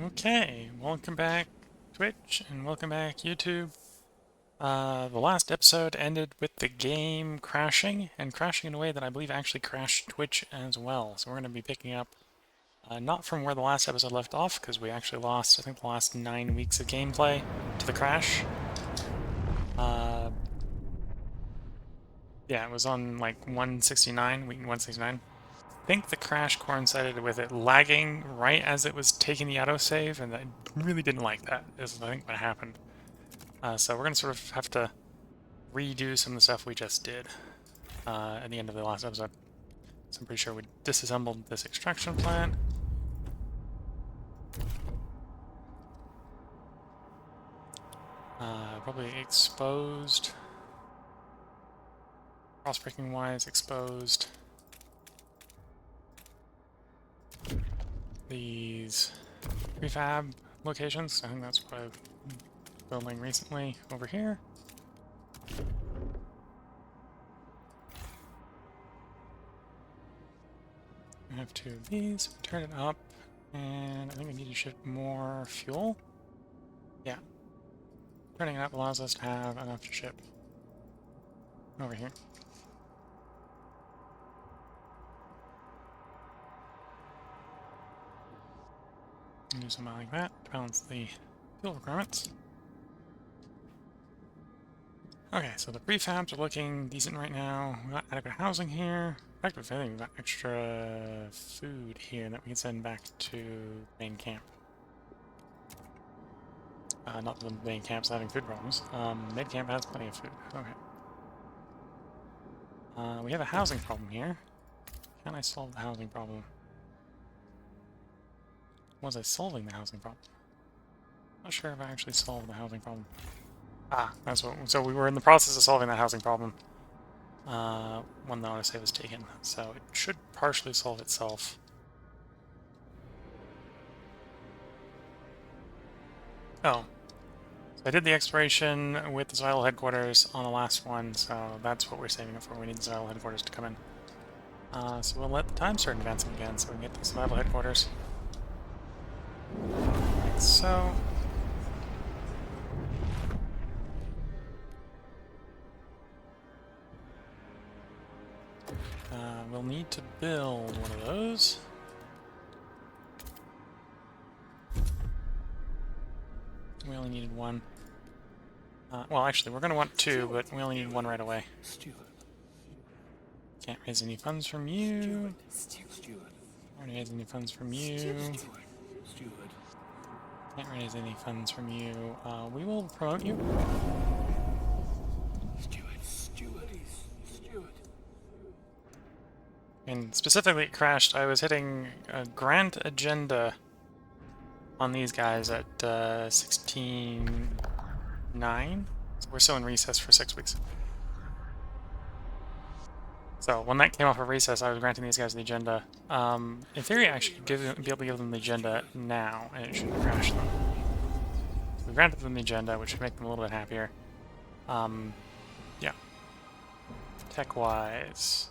Okay, welcome back Twitch and welcome back YouTube. The last episode ended with the game crashing, and crashing in a way that I believe actually crashed Twitch as well. So we're going to be picking up, not from where the last episode left off, because we actually lost, I think, the last 9 weeks of gameplay to the crash. Yeah, it was on like 169, week 169. I think the crash coincided with it lagging right as it was taking the autosave, and I really didn't like that, is I think what happened. So we're going to sort of have to redo some of the stuff we just did at the end of the last episode. So I'm pretty sure we disassembled this extraction plant. Probably exposed. Cross-breaking wise, exposed these prefab locations. I think that's what I've been building recently over here. I have two of these. Turn it up, and I think I need to shift more fuel. Yeah. Turning it up allows us to have enough to ship over here. Do something like that to balance the fuel requirements. Okay, so the prefabs are looking decent right now. We've got adequate housing here. In fact, I think we've got extra food here that we can send back to main camp. Not that the main camp's having food problems. Mid camp has plenty of food. Okay. We have a housing problem here. Can I solve the housing problem? Was I solving the housing problem? Not sure if I actually solved the housing problem. Ah, that's what. So we were in the process of solving that housing problem when the autosave was taken. So it should partially solve itself. Oh. So I did the exploration with the Survival Headquarters on the last one, so that's what we're saving it for. We need the Survival Headquarters to come in. So we'll let the time start advancing again so we can get the Survival Headquarters. Like so. We'll need to build one of those. We only needed one. Well, actually, we're going to want two, but we only need one right away. Can't raise any funds from you. Can't raise any funds from you. Can't raise any funds from you. We will promote you. And specifically it crashed. I was hitting a grant agenda on these guys at 16.9. So we're still in recess for 6 weeks. So when that came off of recess, I was granting these guys the agenda. In theory, I should be able to give them the agenda now, and it shouldn't crash them. So we granted them the agenda, which should make them a little bit happier. Yeah. Tech-wise,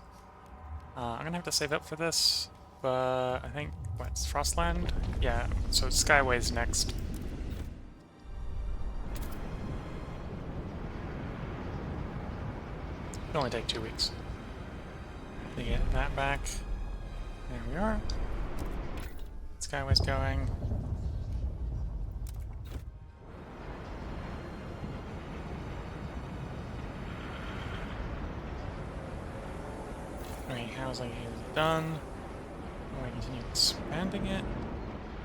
I'm gonna have to save up for this, but I think, what's Frostland? Yeah, so Skyway's next. It'll only take 2 weeks to get that back. There we are. Skyway's going. Okay, housing is done. Will I continue expanding it?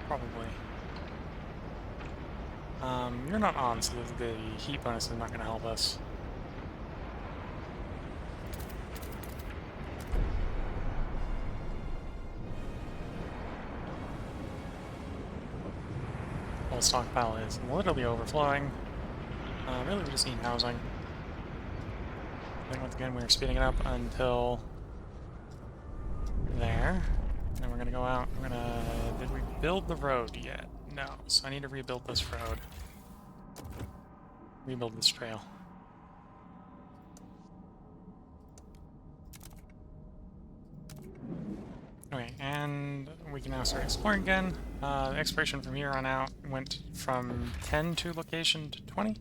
Probably. You're not on, so the heat bonus is not going to help us. Whole stockpile is literally overflowing. Really, we just need housing. I think once again we're speeding it up until there. And we're gonna go out. We're gonna. Did we build the road yet? No. So I need to rebuild this road. Rebuild this trail. Okay, and we can now start exploring again. Exploration from here on out went from 10 to location to 20.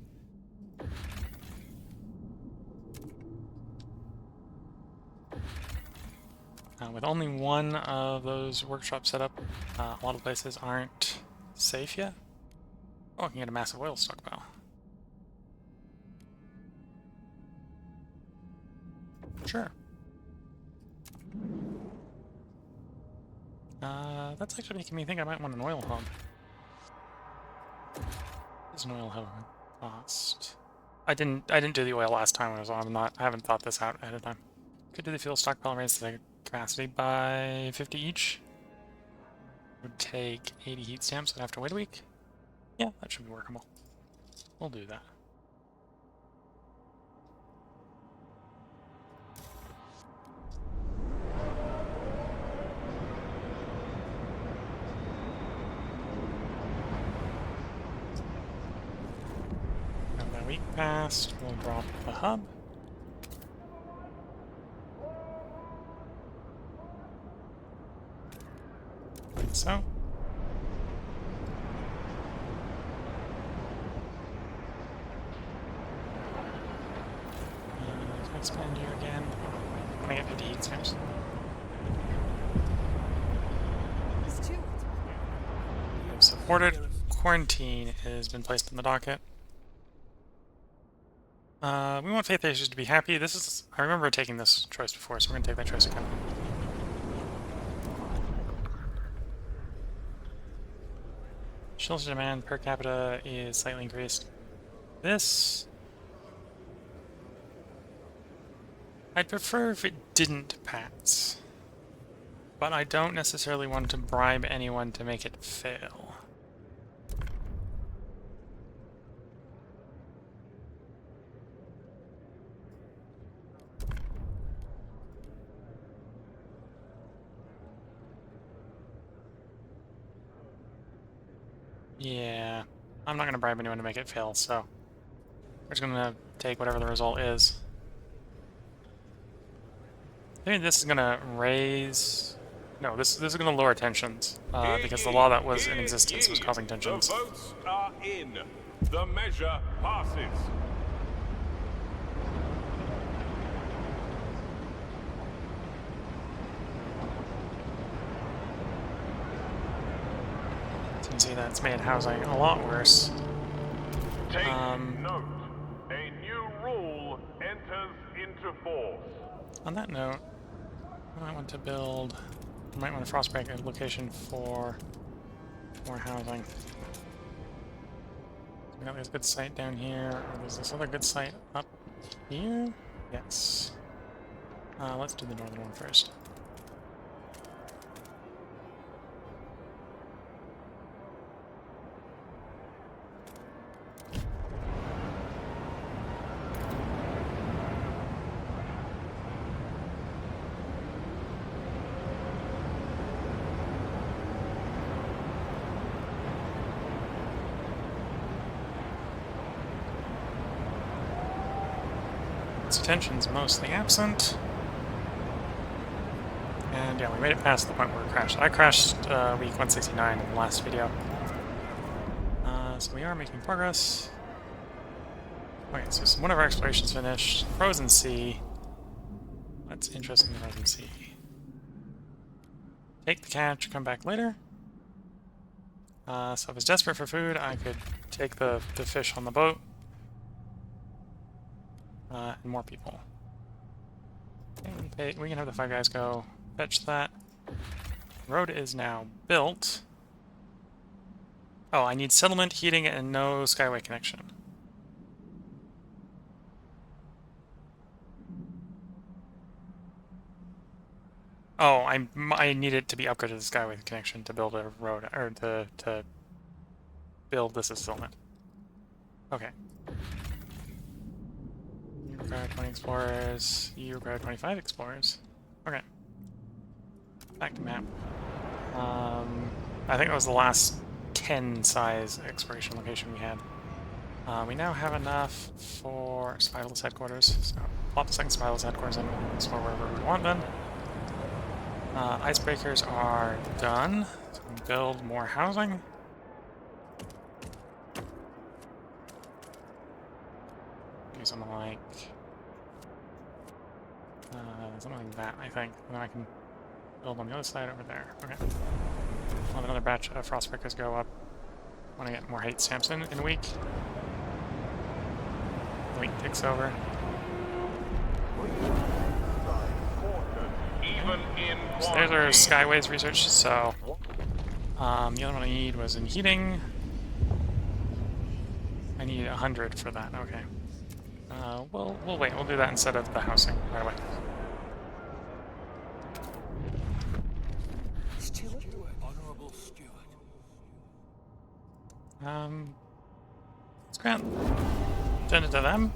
With only one of those workshops set up, a lot of places aren't safe yet. Oh, I can get a massive oil stockpile. Sure. That's actually making me think I might want an oil hub. Is an oil hub cost? I didn't do the oil last time, so I haven't thought this out ahead of time. Could do the fuel stockpile, raise the capacity by 50 each. Would take 80 heat stamps, I'd have to wait a week. Yeah, that should be workable. We'll do that. Have that week passed, we'll drop the hub. Like so. Expand you again. I'm gonna get 50 heat stamps. Supported quarantine has been placed on the docket. We want faith issues to be happy. This is, I remember taking this choice before, so we're gonna take that choice again. Shelter demand per capita is slightly increased. This, I'd prefer if it didn't pass, but I don't necessarily want to bribe anyone to make it fail. Yeah, I'm not going to bribe anyone to make it fail, so we're just going to take whatever the result is. I think this is going to raise... No, this is going to lower tensions, because the law that was in existence was causing tensions. The votes are in. The measure passes. You can see that's made housing a lot worse. Take note. A new rule enters into force. On that note, I might want to build... I might want to frostpunk a location for more housing. We got this good site down here. There's this other good site up here? Yes. Let's do the northern one first. Tension's mostly absent. And yeah, we made it past the point where it crashed. I crashed week 169 in the last video. So we are making progress. Okay, so one of our explorations finished. Frozen Sea. What's interesting in the Frozen Sea? Take the catch, come back later. So if I was desperate for food, I could take the fish on the boat. And more people. Okay, we can have the 5 guys go fetch that. Road is now built. Oh, I need settlement, heating, and no skyway connection. Oh, I need it to be upgraded to skyway connection to build a road, or to build this as settlement. Okay. Require 20 explorers. You require 25 explorers. Okay. Back to map. I think that was the last 10 size exploration location we had. We now have enough for survivalist headquarters. So plop the second survivalist headquarters in and explore wherever we want then. Icebreakers are done. So we can build more housing. Do something like that, I think. And then I can build on the other side over there. Okay. I'll have another batch of Frostbreakers go up when I get more hate stamps in a week. The week ticks over. So there's our Skyways research. So the other one I need was in heating. I need 100 for that. Okay. We'll wait. We'll do that instead of the housing right away. Steward? Honorable Steward. Let's grant send it to them.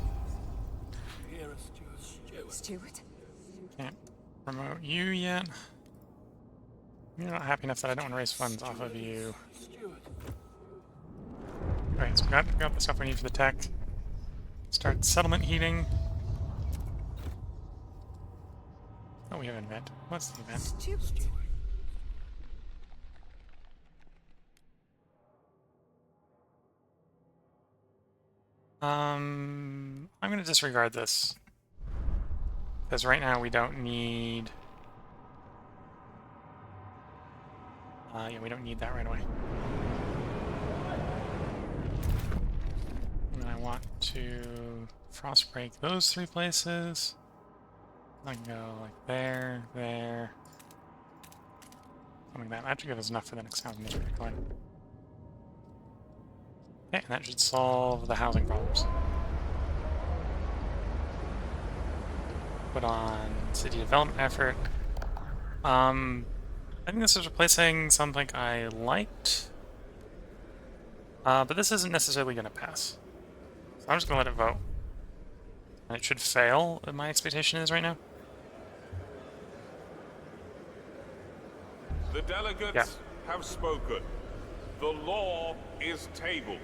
Here, Steward. Steward? Can't promote you yet. You're not happy enough that I don't want to raise funds off of you. Alright, so we got the stuff we need for the tech. Start settlement heating. Oh, we have an event. What's the event? Steward? I'm going to disregard this. Because right now we don't need... yeah, we don't need that right away. And I want to frost break those 3 places. I can go like there, there. Something like that. That should give us enough for the next housing district going. Okay, and that should solve the housing problems. Put on city development effort. I think this is replacing something I liked. But this isn't necessarily going to pass. So I'm just going to let it vote. And it should fail, my expectation is right now. The delegates have spoken. The law is tabled.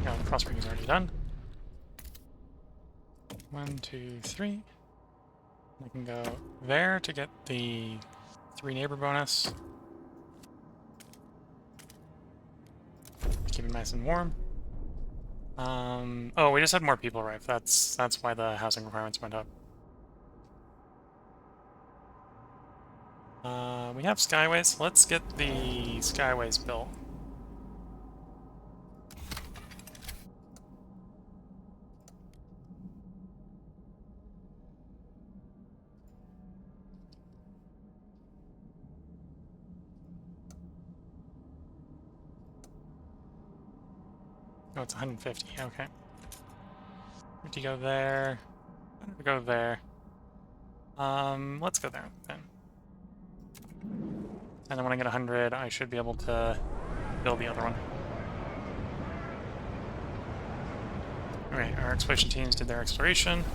Yeah, the crossbreaking is already done. 1, 2, 3. I can go there to get the 3 neighbor bonus. Keep it nice and warm. Oh, we just had more people arrive. That's why the housing requirements went up. We have Skyways. Let's get the Skyways built. Oh, it's 150. Okay. Need to go there. Go there. Let's go there then. And then when I get 100, I should be able to build the other one. Okay, our exploration teams did their exploration.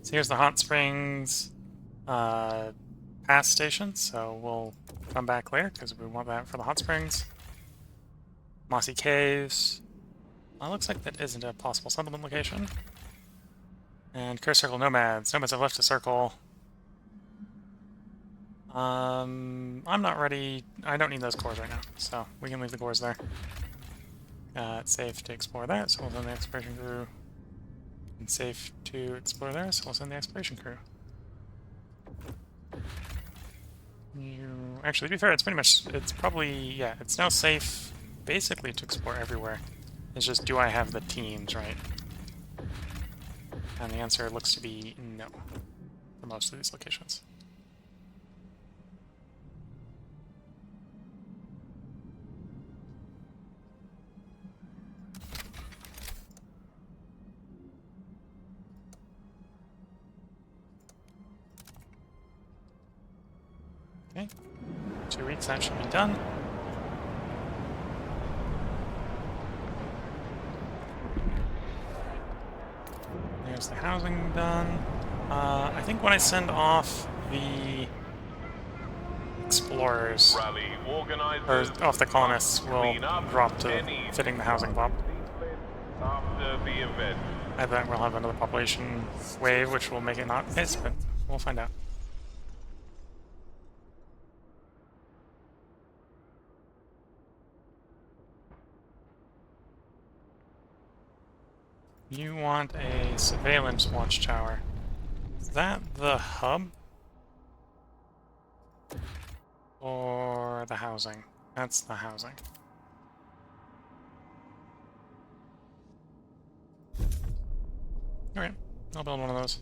So here's the hot springs pass station, so we'll come back later because we want that for the hot springs. Mossy Caves. Looks like that isn't a possible settlement location. And Curse Circle Nomads. Nomads have left the circle. I'm not ready. I don't need those cores right now, so we can leave the cores there. It's safe to explore there, so we'll send the exploration crew. It's safe to explore there, so we'll send the exploration crew. Actually, to be fair, it's pretty much, it's probably, yeah, it's now safe basically to explore everywhere. It's just, do I have the teams, right? And the answer looks to be no for most of these locations. Okay, 2 weeks, that should be done. housing done. I think when I send off the explorers, Rally or organizers off the colonists, must will clean up drop to any fitting the housing blob. after the event. I bet we'll have another population wave, which will make it not the case, but we'll find out. You want a surveillance watchtower. Is that the hub? Or the housing? That's the housing. Alright, I'll build one of those.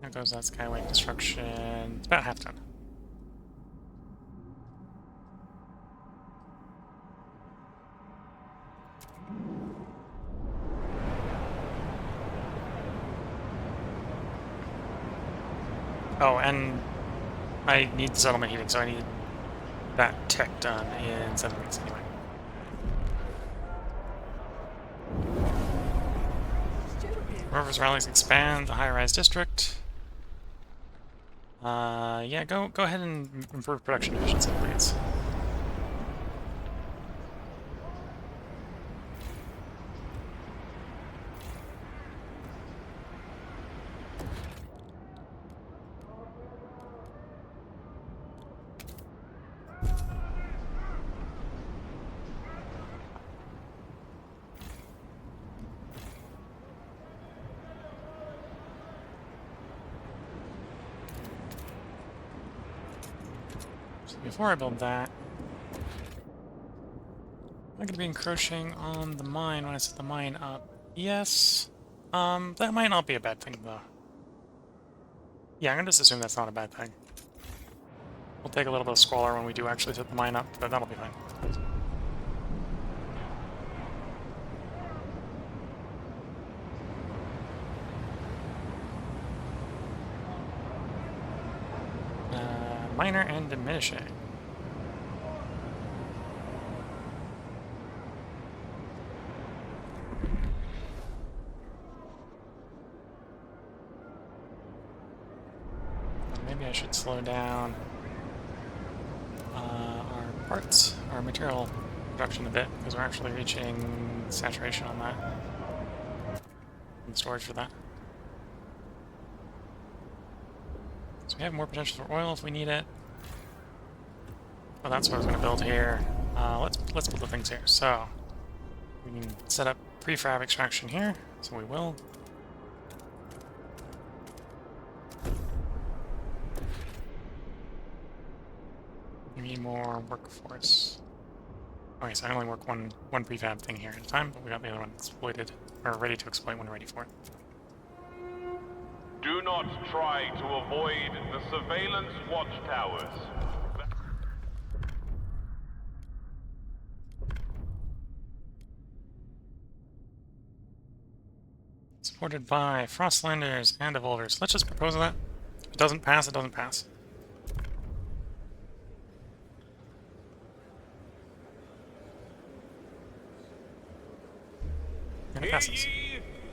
There goes that skyway construction. It's about half done. Oh, and I need settlement heating, so I need that tech done in 7 weeks anyway. Rovers rallies expand the high-rise district. Yeah, go ahead and improve production efficiency, please. So before I build that, am I going to be encroaching on the mine when I set the mine up? Yes. That might not be a bad thing, though. Yeah, I'm going to just assume that's not a bad thing. We'll take a little bit of squalor when we do actually set the mine up, but that'll be fine. Minor and diminishing. Maybe I should slow down our parts, our material production a bit, because we're actually reaching saturation on that. And storage for that. So we have more potential for oil if we need it. Oh, that's what I was going to build here. Let's build the things here. So we can set up prefab extraction here, so we will. We need more workforce. Okay, so I only work one prefab thing here at a time, but we got the other one exploited, or ready to exploit when ready for it. Do not try to avoid the surveillance watchtowers. Supported by Frostlanders and Evolvers. Let's just propose that. If it doesn't pass, it doesn't pass. And it passes.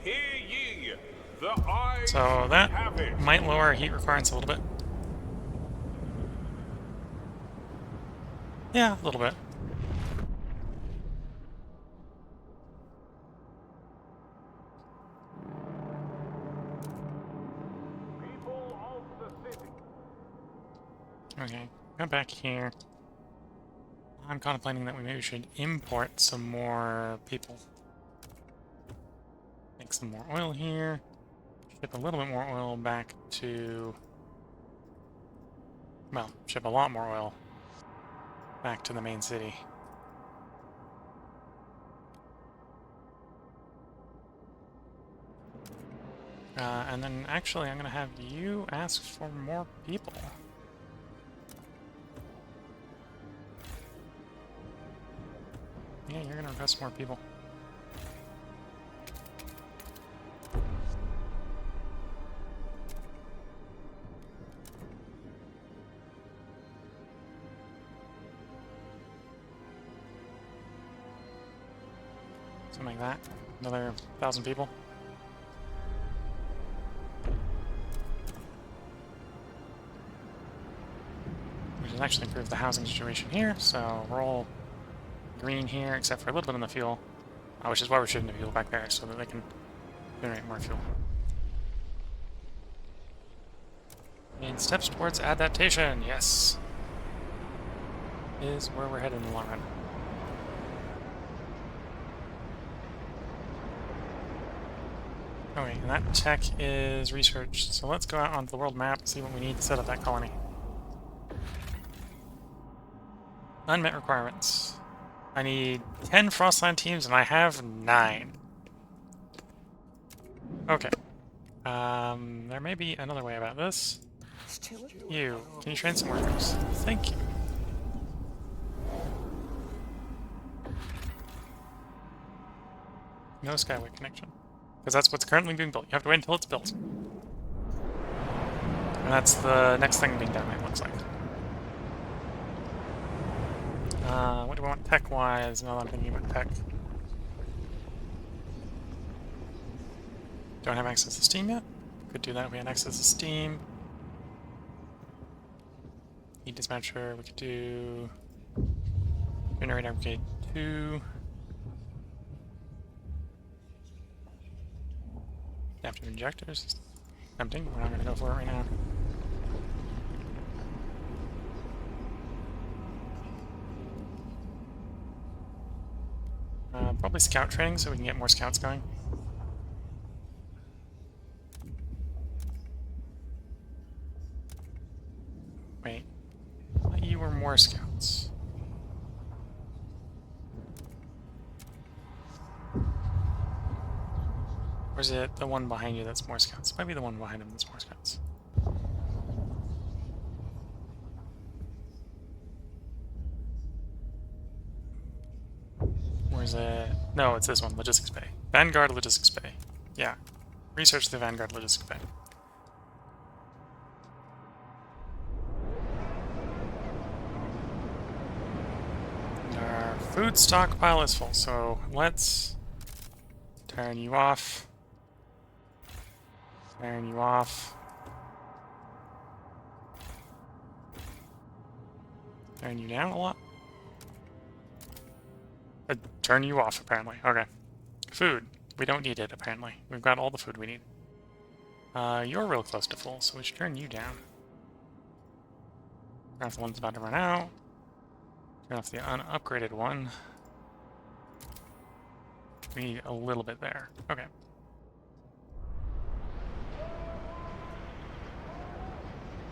Hear ye, the eyes So that have it. might lower our heat requirements a little bit. Yeah, a little bit. People of the city. Okay, come back here. I'm contemplating that we maybe should import some more people. Make some more oil here. Ship a little bit more oil back to... Well, ship a lot more oil back to the main city. And then actually I'm going to have you ask for more people. Yeah, you're going to request more people. Something like that. Another 1,000 people. Which has actually improved the housing situation here, so we're all green here, except for a little bit on the fuel. Which is why we're shooting the fuel back there, so that they can generate more fuel. And steps towards adaptation, yes. Is where we're headed in the long run. Okay, and that tech is research. So let's go out onto the world map and see what we need to set up that colony. Unmet requirements. I need 10 Frostland teams, and I have 9. Okay. There may be another way about this. You, can you train some workers? Thank you. No Skyway connection. Because that's what's currently being built. You have to wait until it's built. And that's the next thing being done, it looks like. What do we want tech-wise? Now that I'm thinking about tech. Don't have access to Steam yet? Could do that if we had access to Steam. Heat dispatcher, we could do... Generator upgrade 2. Adaptive injectors. Tempting, we're not going to go for it right now. Probably scout training so we can get more scouts going. Wait, I thought you were more scouts. Or is it the one behind you that's more scouts? It might be the one behind him that's more scouts. Or is it... No, it's this one, Logistics Bay. Vanguard Logistics Bay. Yeah. Research the Vanguard Logistics Bay. And our food stockpile is full, so let's turn you off. Turn you off. Turn you down a lot. Turn you off, apparently. Okay. Food. We don't need it, apparently. We've got all the food we need. You're real close to full, so we should turn you down. Turn off the one's about to run out. Turn off the unupgraded one. We need a little bit there. Okay.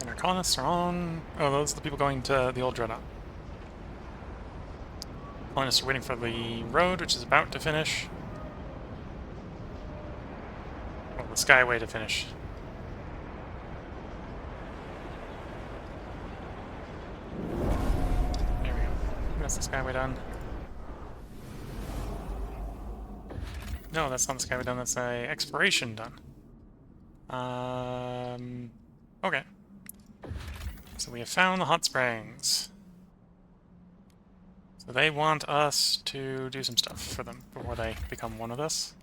And our colonists are on... Oh, those are the people going to the old dreadnought. Colonists are waiting for the road, which is about to finish. Well, the Skyway to finish. There we go. That's the Skyway done. No, that's not the Skyway done, that's a exploration done. Okay. So we have found the hot springs. So they want us to do some stuff for them before they become one of us.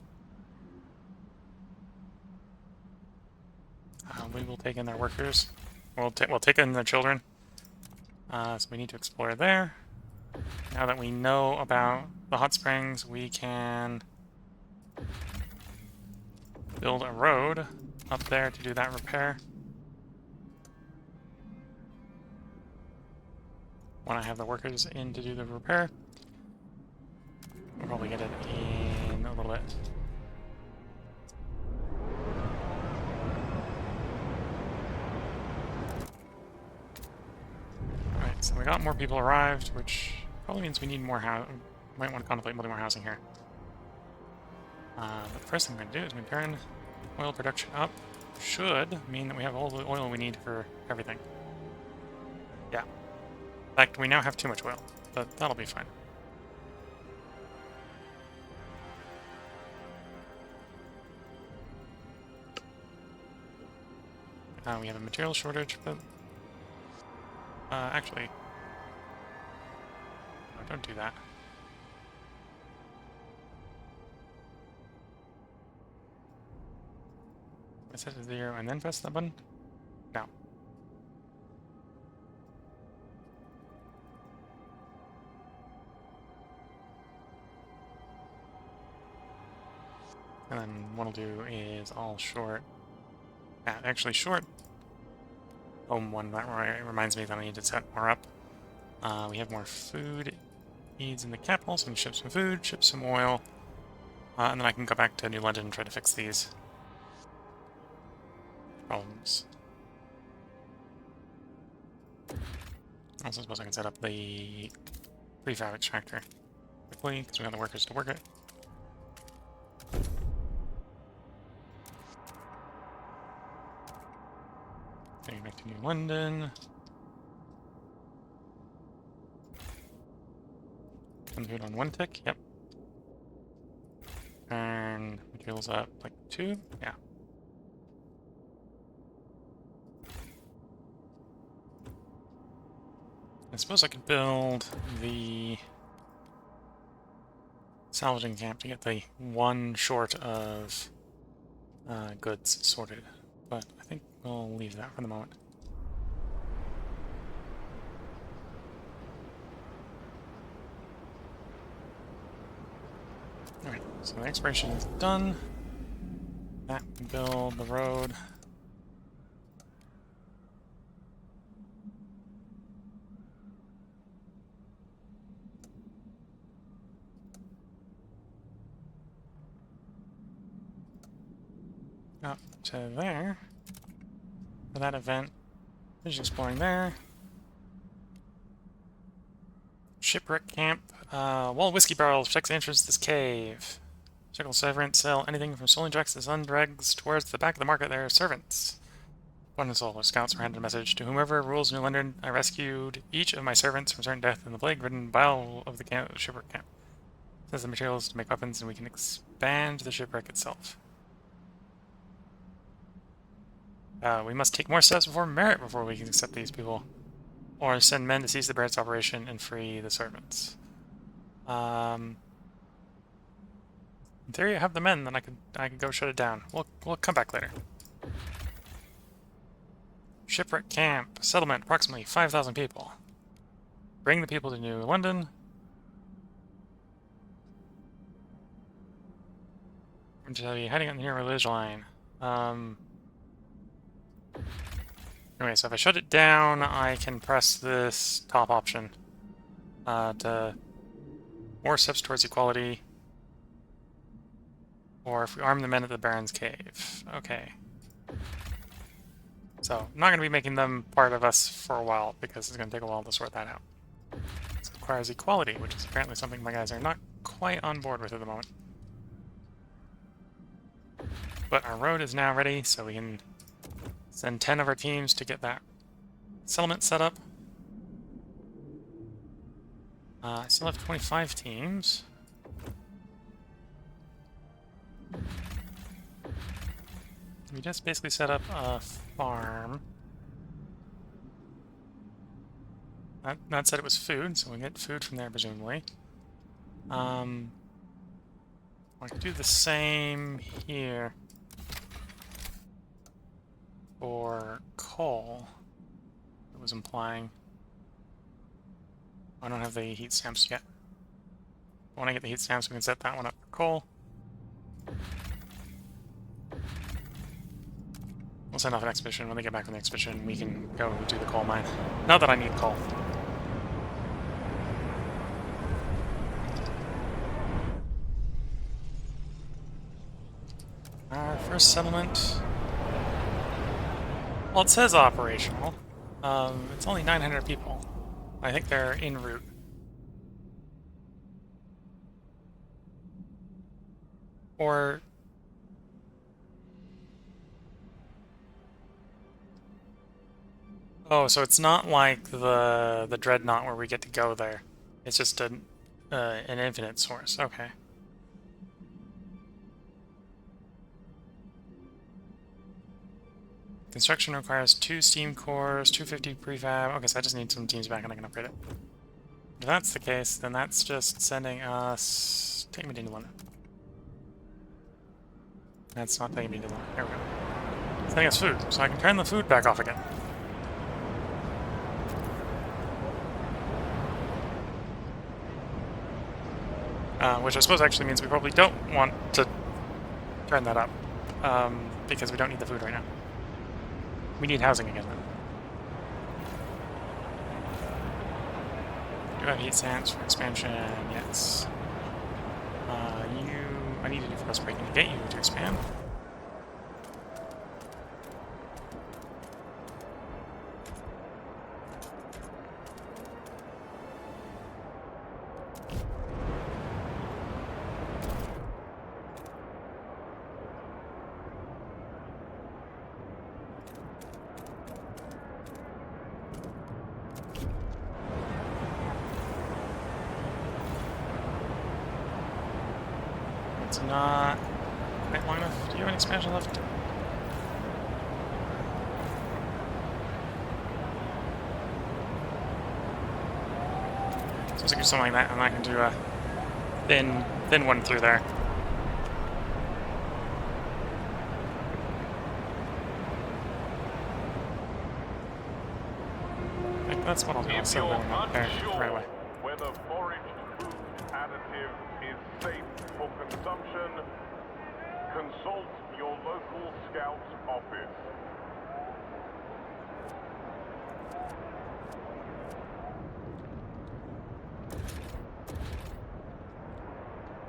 We will take in their workers. We'll take in their children. So we need to explore there. Now that we know about the hot springs, we can build a road up there to do that repair. When I have the workers in to do the repair, we'll probably get it in a little bit. Alright, so we got more people arrived, which probably means we need more housing. Might want to contemplate building more housing here. But the first thing I'm going to do is we turn oil production up. Should mean that we have all the oil we need for everything. Yeah. In fact, we now have too much oil, but that'll be fine. We have a material shortage, but... actually... No, don't do that. set to 0 and then press that button? No. And then what I'll do is I'll short... actually short home one. That reminds me that I need to set more up. We have more food needs in the capital, so we can ship some food, ship some oil, and then I can go back to New London and try to fix these problems. Also, suppose I can set up the prefab extractor quickly, because we have the workers to work it. Getting back to New London. Food on 1 tick, yep. And materials up like 2, yeah. I suppose I could build the salvaging camp to get the 1 short of goods sorted, but I think we'll leave that for the moment. Alright, so the exploration is done. That can build the road. Up to there. For that event. Finish exploring there. Shipwreck camp. Wall whiskey barrel protects the entrance to this cave. Circle servants sell anything from stolen dregs to sun dregs towards the back of the market. There are servants. One of the soldier scouts were handed a message to whomever rules New London. I rescued each of my servants from certain death in the plague-ridden bowel of the shipwreck camp. It says the materials to make weapons, and we can expand the shipwreck itself. We must take more steps before merit before we can accept these people. Or send men to seize the Barrett's operation and free the servants. In theory, I have the men, then I could go shut it down. We'll come back later. Shipwreck camp, settlement, approximately 5,000 people. Bring the people to New London. I'm just hiding on the near ridge line. Anyway, so if I shut it down, I can press this top option to more steps towards equality. Or if we arm the men at the Baron's Cave. Okay. So, I'm not going to be making them part of us for a while, because it's going to take a while to sort that out. This requires equality, which is apparently something my guys are not quite on board with at the moment. But our road is now ready, so we can send 10 of our teams to get that settlement set up. I still have 25 teams. We just basically set up a farm. That said it was food, so we get food from there, presumably. I could do the same here for coal. It was implying. I don't have the heat stamps yet. When I get the heat stamps, we can set that one up for coal. We'll send off an expedition. When they get back from the expedition, we can go do the coal mine. Not that I need coal. Our first settlement. Well, it says operational. It's only 900 people. I think they're en route. Or... Oh, so it's not like the Dreadnought where we get to go there. It's just an infinite source. Okay. Construction requires 2 steam cores, 250 prefab. Okay, so I just need some teams back and I can upgrade it. If that's the case, then that's just sending us... Take me to New London. That's not taking me to London. There we go. sending us food, so I can turn the food back off again. Which I suppose actually means we probably don't want to turn that up, because we don't need the food right now. We need housing again, though. Do I have heat sands for expansion? Yes. I need to do frostbreaking to get you to expand. It's not quite long enough. Do you have any expansion left? So I can do something like that, and I can do a thin one through there. I think that's what I'll do. I'll sell that one up there right away. Whether foraged food additive is safe for consumption, consult your local scout office.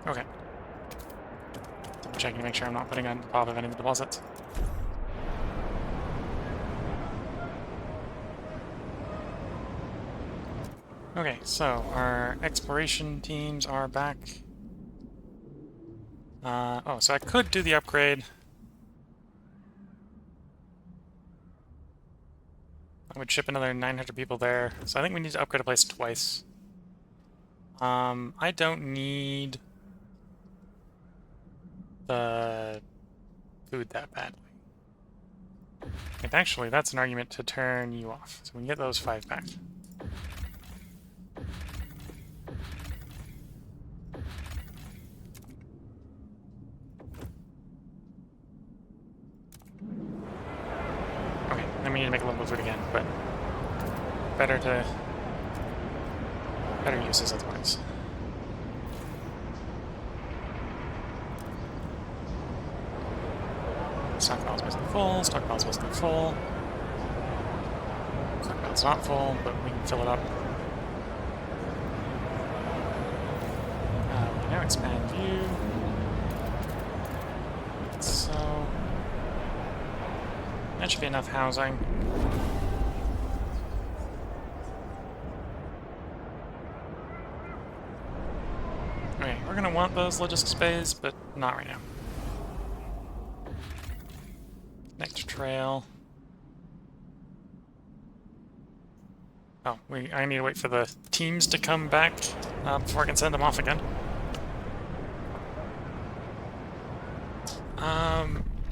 Okay. Double checking to make sure I'm not putting on top of any of the deposits. Okay, so our exploration teams are back. Oh, so I could do the upgrade. I would ship another 900 people there. So I think we need to upgrade a place twice. I don't need the food that badly. And actually, that's an argument to turn you off. So we can get those 5 back. Okay, then we need to make a little bit of food again, but better uses otherwise. Stockpile's basically full, stockpile's basically full. Stockpile's not full, but we can fill it up. We now expand view. So that should be enough housing. Okay, we're gonna want those logistics bays, but not right now. Next trail. Oh, I need to wait for the teams to come back before I can send them off again.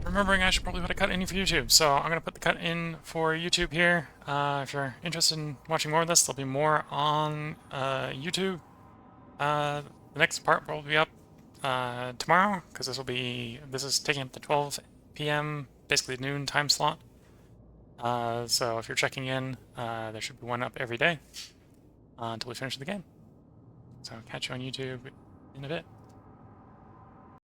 Remembering I should probably put a cut in for YouTube, so I'm going to put the cut in for YouTube here. If you're interested in watching more of this, there'll be more on YouTube. The next part will be up tomorrow, because this is taking up the 12 p.m. basically noon time slot. So if you're checking in, there should be one up every day until we finish the game. So catch you on YouTube in a bit.